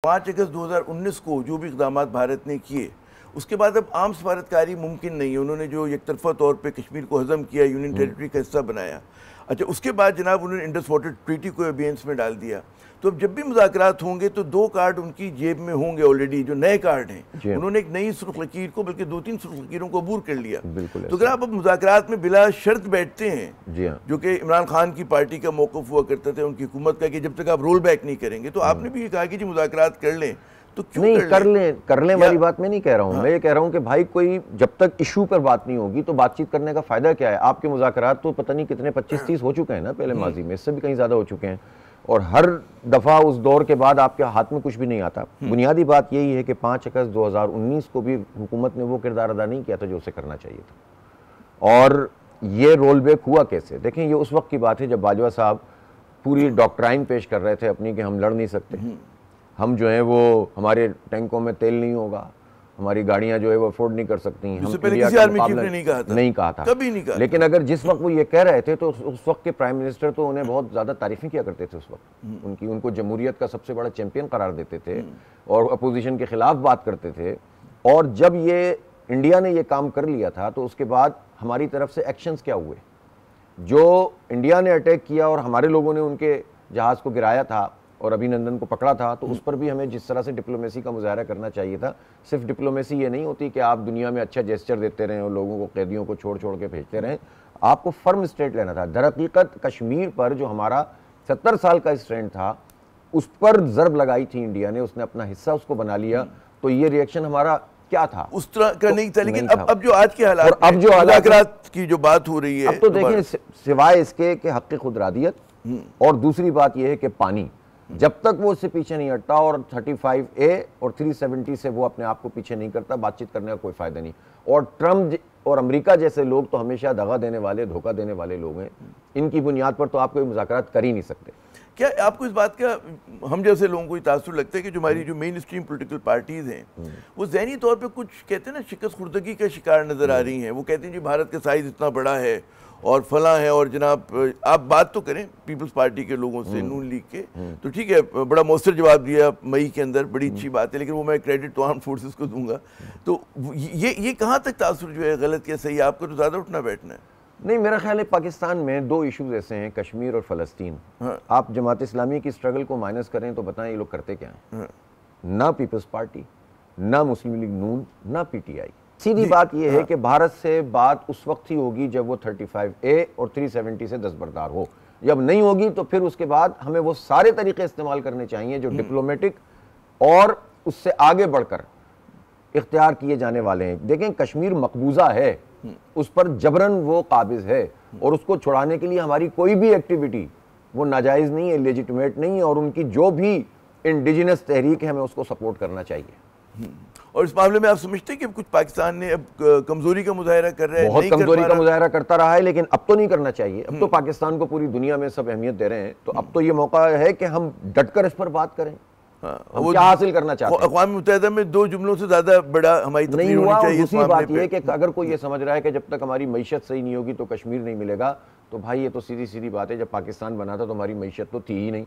5 अगस्त 2019 को जो भी इक़दाम भारत ने किए, उसके बाद अब आम सफारतकारी मुमकिन नहीं है। उन्होंने जो एक तरफा तौर पे कश्मीर को हज़म किया, यूनियन टेरिटरी का हिस्सा बनाया। अच्छा, उसके बाद जनाब उन्होंने इंडस वाटर ट्रीटी को अबेंस में डाल दिया। तो अब जब भी मुज़ाकरात होंगे तो 2 कार्ड उनकी जेब में होंगे ऑलरेडी, जो नए कार्ड हैं। उन्होंने एक नई सुर्ख लकीर को, बल्कि 2-3 सुर्ख लकीरों को अबूर कर लिया। तो अगर आप अब मुज़ाकरात में बिला शर्त बैठते हैं, जो कि इमरान खान की पार्टी का मौक़िफ़ हुआ करता था उनकी हुकूमत का, कि जब तक आप रोल बैक नहीं करेंगे, तो आपने भी ये कहा कि जी मुज़ाकरात कर लें, तो क्यों नहीं कर लें वाली बात मैं नहीं कह रहा हूँ। मैं ये कह रहा हूँ कि भाई कोई जब तक इशू पर बात नहीं होगी तो बातचीत करने का फायदा क्या है। आपके मुज़ाकरात तो पता नहीं कितने 25-30 हो चुके हैं ना पहले माजी में, इससे भी कहीं ज़्यादा हो चुके हैं, और हर दफ़ा उस दौर के बाद आपके हाथ में कुछ भी नहीं आता। बुनियादी बात यही है कि 5 अगस्त 2019 को भी हुकूमत ने वो किरदार अदा नहीं किया था जो उसे करना चाहिए था। और ये रोल बैक हुआ कैसे, देखें, ये उस वक्त की बात है जब बाजवा साहब पूरी डॉक्ट्राइन पेश कर रहे थे अपनी कि हम लड़ नहीं सकते, हम जो है वो, हमारे टैंकों में तेल नहीं होगा, हमारी गाड़ियां जो है वो अफोर्ड नहीं कर सकती, हम इंडिया का मुकाबला नहीं कहा था, कभी नहीं कहा। लेकिन अगर जिस वक्त वो ये कह रहे थे तो उस वक्त के प्राइम मिनिस्टर तो उन्हें बहुत ज़्यादा तारीफें किया करते थे उस वक्त, उनको जमहूरियत का सबसे बड़ा चैंपियन करार देते थे और अपोजिशन के खिलाफ बात करते थे। और जब ये इंडिया ने ये काम कर लिया था तो उसके बाद हमारी तरफ से एक्शंस क्या हुए, जो इंडिया ने अटैक किया और हमारे लोगों ने उनके जहाज़ को गिराया था और अभिनंदन को पकड़ा था, तो उस पर भी हमें जिस तरह से डिप्लोमेसी का मुजाहरा करना चाहिए था। सिर्फ डिप्लोमेसी ये नहीं होती कि आप दुनिया में अच्छा जेस्चर देते रहें और लोगों को, कैदियों को छोड़ छोड़ के भेजते रहें, आपको फर्म स्टेट लेना था। दरहकीकत कश्मीर पर जो हमारा 70 साल का स्टैंड था उस पर ज़र्ब लगाई थी इंडिया ने, उसने अपना हिस्सा उसको बना लिया, तो ये रिएक्शन हमारा क्या था, उस तरह का नहीं था। लेकिन अब जो आज के हालात, अब जो मुज़ाकरात की जो बात हो रही है, अब तो देखें, सिवाय इसके कि हक़ खुदरादियत और दूसरी बात यह है कि पानी, जब तक वो उससे पीछे नहीं हटता और 35A और 370 से वो अपने आप को पीछे नहीं करता, बातचीत करने का कोई फायदा नहीं। और ट्रम्प और अमेरिका जैसे लोग तो हमेशा दगा देने वाले, धोखा देने वाले लोग हैं, इनकी बुनियाद पर तो आप कोई मुज़ाकरात कर ही नहीं सकते। क्या आपको इस बात का, हम जैसे लोगों को तासुर लगता है कि जो हमारी जो मेन स्ट्रीम पोलिटिकल पार्टीज़ हैं वो ज़हनी तौर पे कुछ कहते हैं ना शिकस्त खुर्दगी का शिकार नज़र आ रही हैं। वो कहते हैं जी भारत का साइज़ इतना बड़ा है और फला है, और जनाब आप बात तो करें पीपल्स पार्टी के लोगों से, नून लीग के, तो ठीक है, बड़ा मौसर जवाब दिया मई के अंदर, बड़ी अच्छी बात है, लेकिन वो मैं क्रेडिट तो आर्म फोर्सेस को दूंगा। तो ये कहाँ तक तासुर जो है गलत या सही, आपको तो ज़्यादा उठना बैठना है। नहीं, मेरा ख्याल है पाकिस्तान में 2 इशूज़ ऐसे हैं, कश्मीर और फ़लस्तीन। आप जमात इस्लामी की स्ट्रगल को माइनस करें तो बताएं ये लोग करते क्या हैं। ना पीपल्स पार्टी, ना मुस्लिम लीग नून, ना PTI। सीधी बात यह है कि भारत से बात उस वक्त ही होगी जब वो 35A और 370 से दस्तबरदार हो। जब नहीं होगी तो फिर उसके बाद हमें वो सारे तरीके इस्तेमाल करने चाहिए जो डिप्लोमेटिक और उससे आगे बढ़कर इख्तियार किए जाने वाले हैं। देखें, कश्मीर मकबूजा है, उस पर जबरन वो काबिज है, और उसको छुड़ाने के लिए हमारी कोई भी एक्टिविटी वो नाजायज़ नहीं है, लेजिटिमेट नहीं है, और उनकी जो भी इंडिजिनस तहरीक है हमें उसको सपोर्ट करना चाहिए। और इस मामले में आप समझते हैं कि कुछ पाकिस्तान ने अब कमजोरी का मुजाहरा कर रहा है? बहुत कमजोरी का मुजाहरा करता रहा है, लेकिन अब तो नहीं करना चाहिए। अब तो पाकिस्तान को पूरी दुनिया में सब अहमियत दे रहे हैं, तो अब तो ये मौका है कि हम डटकर इस पर बात करें। हम क्या हासिल करना चाहते हैं? अक़वाम मुत्तहिदा में 2 जुमलों से ज्यादा बड़ा हमारी नहीं हुआ। दूसरी बात यह कि अगर कोई ये समझ रहा है कि जब तक हमारी मईशत सही नहीं होगी तो कश्मीर नहीं मिलेगा, तो भाई ये तो सीधी सीधी बात है, जब पाकिस्तान बना था तो हमारी मईशत तो थी ही नहीं।